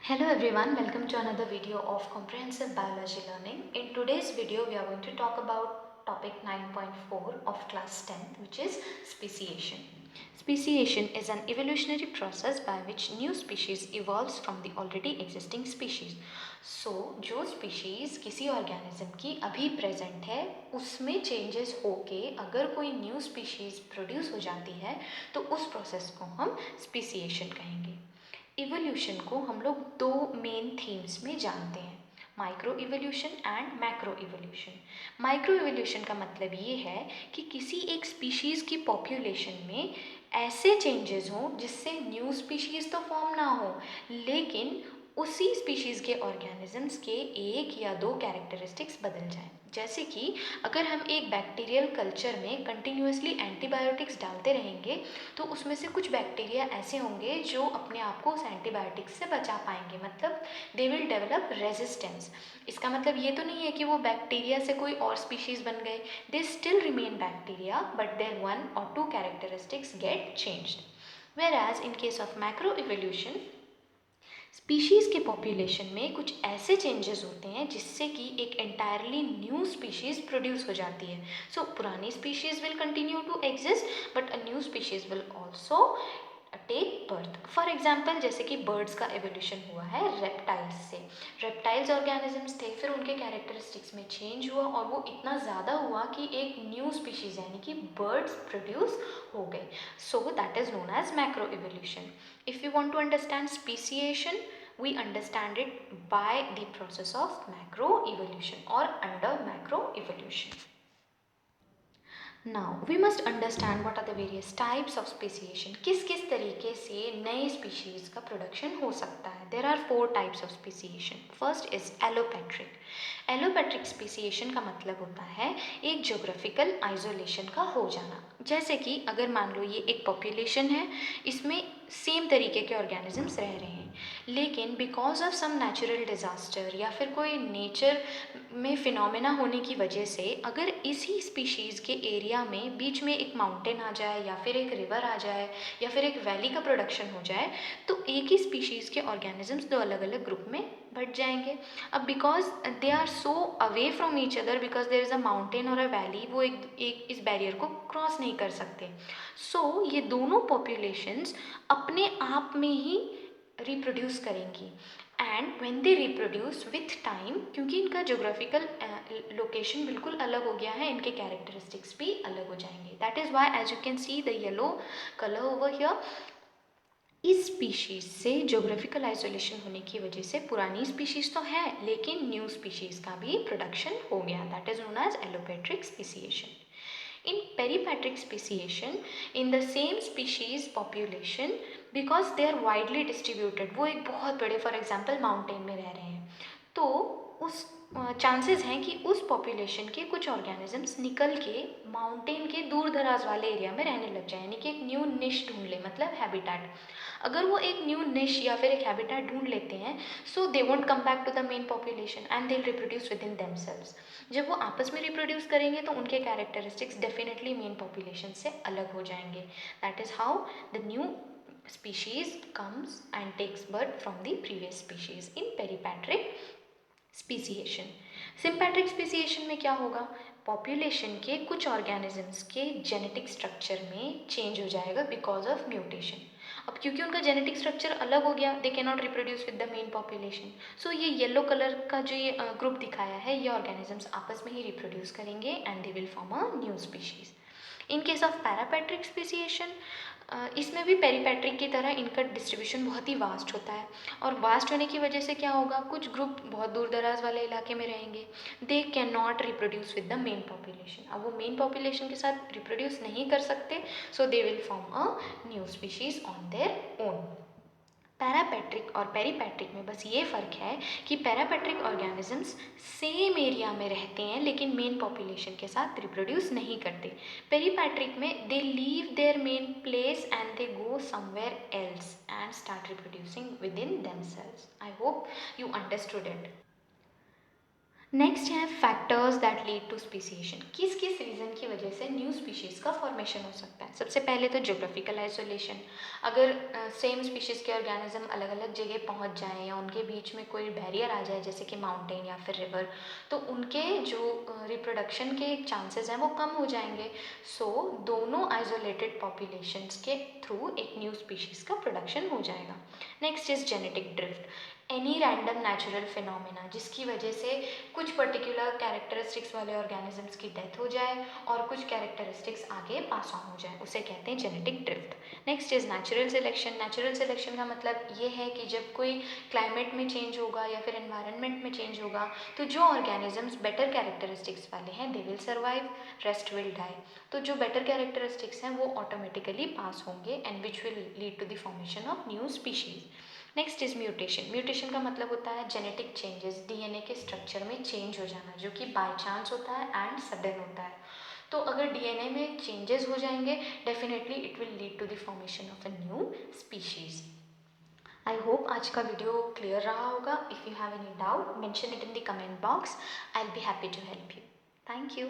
Hello everyone, welcome to another video of Comprehensive Biology Learning. In today's video, we are going to talk about topic 9.4 of class 10th, which is speciation. Speciation is an evolutionary process by which new species evolves from the already existing species. So, जो species किसी organism की अभी present है, उसमें changes होके अगर कोई new species produce हो जाती है, तो उस process को हम speciation कहेंगे. इवोल्यूशन को हम लोग दो मेन थीम्स में जानते हैं, micro evolution and macro evolution. Micro evolution का मतलब ये है कि किसी एक स्पीशीज़ की पॉपुलेशन में ऐसे चेंजेस हों जिससे न्यू स्पीशीज़ तो फॉर्म ना हो, लेकिन उसी स्पीशीज़ के ऑर्गेनिजम्स के एक या दो कैरेक्टरिस्टिक्स बदल जाएं. जैसे कि अगर हम एक बैक्टीरियल कल्चर में कंटिन्यूसली एंटीबायोटिक्स डालते रहेंगे तो उसमें से कुछ बैक्टीरिया ऐसे होंगे जो अपने आप को उस एंटीबायोटिक्स से बचा पाएंगे, मतलब दे विल डेवलप रेजिस्टेंस. इसका मतलब ये तो नहीं है कि वो बैक्टीरिया से कोई और स्पीशीज़ बन गए, they still remain bacteria but their one or two characteristics get changed. Whereas in case of macro evolution, species के पॉपुलेशन में कुछ ऐसे चेंजेस होते हैं जिससे कि एक एंटायरली न्यू स्पीशीज़ प्रोड्यूस हो जाती है. सो पुरानी species will continue to exist but a new species will also take birth. For example जैसे कि बर्ड्स का एवोल्यूशन हुआ है रेप्टाइल्स से. रेप्टाइल्स ऑर्गेनिजम्स थे, फिर उनके कैरेक्टरिस्टिक्स में चेंज हुआ और वो इतना ज़्यादा हुआ कि एक न्यू स्पीशीज़ यानी कि बर्ड्स प्रोड्यूस हो गए. So that is known as macro evolution. If you want to understand speciation, we understand it by the process of macroevolution or under macroevolution. Now we must understand what are the various types of speciation. किस किस तरीके से नए species का production हो सकता है. There are 4 types of speciation. First is allopatric. Allopatric speciation का मतलब होता है एक geographical isolation का हो जाना. जैसे कि अगर मान लो ये एक population है, इसमें सेम तरीके के ऑर्गेनिजम्स रह रहे हैं, लेकिन because of some natural disaster या फिर कोई नेचर में फिनोमेना होने की वजह से अगर इसी स्पीशीज़ के एरिया में बीच में एक माउंटेन आ जाए या फिर एक रिवर आ जाए या फिर एक वैली का प्रोडक्शन हो जाए, तो एक ही स्पीशीज़ के ऑर्गेनिजम्स दो अलग अलग ग्रुप में बट जाएंगे. अब because they are so away from each other, because there is a mountain और अ वैली, वो एक इस बैरियर को क्रॉस नहीं कर सकते. सो ये दोनों पॉपुलेशंस अपने आप में ही रिप्रोड्यूस करेंगी. And when they reproduce with time, क्योंकि इनका जोग्राफिकल लोकेशन बिल्कुल अलग हो गया है, इनके कैरेक्टरिस्टिक्स भी अलग हो जाएंगे. That is why as you can see the yellow colour over here. इस स्पीशीज़ से जोग्राफिकल आइसोलेशन होने की वजह से पुरानी स्पीशीज़ तो है लेकिन न्यू स्पीशीज़ का भी प्रोडक्शन हो गया. That is known as allopatric speciation. In peripatric speciation, in the same species population, because they are widely distributed, वो एक बहुत बड़े फॉर एग्जांपल माउंटेन में रह रहे हैं, तो उस चांसेस हैं कि उस पॉपुलेशन के कुछ ऑर्गेनिजम्स निकल के माउंटेन के दूर दराज वाले एरिया में रहने लग जाए, यानी कि एक न्यू निश ढूंढ ले, मतलब हैबिटेट. अगर वो एक न्यू निश या फिर एक हैबिटेट ढूंढ लेते हैं, so they won't come back to the main population and they reproduce within themselves. जब वो आपस में रिप्रोड्यूस करेंगे तो उनके कैरेक्टरिस्टिक्स डेफिनेटली मेन पॉपुलेशन से अलग हो जाएंगे. That is how the new species comes and takes birth from the previous species in peripatric speciation. Sympatric speciation में क्या होगा, पॉपुलेशन के कुछ ऑर्गेनिजम्स के जेनेटिक स्ट्रक्चर में चेंज हो जाएगा बिकॉज ऑफ म्यूटेशन. अब क्योंकि उनका जेनेटिक स्ट्रक्चर अलग हो गया, they cannot reproduce with the main population. So ये येलो कलर का जो ये ग्रुप दिखाया है, ये ऑर्गेनिजम्स आपस में ही रिप्रोड्यूस करेंगे and they will form a new species. In case of पैरापैट्रिक speciation, इसमें भी पेरीपैट्रिक की तरह इनका डिस्ट्रीब्यूशन बहुत ही वास्ट होता है, और वास्ट होने की वजह से क्या होगा, कुछ ग्रुप बहुत दूर दराज वाले इलाके में रहेंगे, दे cannot reproduce with the main population. अब वो मेन पॉपुलेशन के साथ रिप्रोड्यूस नहीं कर सकते, so they will form a new species on their own. Parapatric और पेरीपैट्रिक में बस ये फ़र्क है कि पैरापैट्रिक ऑर्गेनिजम्स सेम एरिया में रहते हैं लेकिन मेन पॉपुलेशन के साथ रिप्रोड्यूस नहीं करते. पेरीपैट्रिक में they leave their main place and they go somewhere else and start reproducing within themselves. I hope you understood it. Next है factors that lead to speciation. किस किस reason की वजह से न्यू स्पीशीज़ का formation हो सकता है। सबसे पहले तो ज्योग्राफिकल आइसोलेशन। अगर सेम स्पीशीज़ के ऑर्गेनिज्म अलग अलग जगह पहुंच जाएं या उनके बीच में कोई बैरियर आ जाए जैसे कि माउंटेन या फिर रिवर, तो उनके जो रिप्रोडक्शन के चांसेस हैं वो कम हो जाएंगे। सो दोनों आइसोलेटेड पॉपुलेशंस के थ्रू एक न्यू स्पीशीज़ का प्रोडक्शन हो जाएगा। Next is genetic drift. Any random natural phenomena जिसकी वजह से कुछ पर्टिकुलर कैरेक्टरिस्टिक्स वाले ऑर्गेनिजम्स की डेथ हो जाए और कुछ कैरेक्टरिस्टिक्स आगे पास ऑन हो जाए, उसे कहते हैं genetic drift. Next is natural selection. Natural selection का मतलब ये है कि जब कोई क्लाइमेट में चेंज होगा या फिर एनवायरनमेंट में चेंज होगा तो जो ऑर्गेनिजम्स बेटर कैरेक्टरिस्टिक्स वाले हैं they will survive, rest will die. तो जो बेटर कैरेक्टरिस्टिक्स हैं वो ऑटोमेटिकली पास होंगे and which will lead to the formation of new species. Next is mutation. Mutation का मतलब होता है जेनेटिक चेंजेस, डीएनए के स्ट्रक्चर में चेंज हो जाना जो कि बाय चांस होता है एंड सडन होता है। तो अगर डीएनए में चेंजेस हो जाएंगे definitely it will lead to the formation of a new species. I hope आज का वीडियो क्लियर रहा होगा। If you have any doubt mention it in the comment box, I will be happy to help you. Thank you.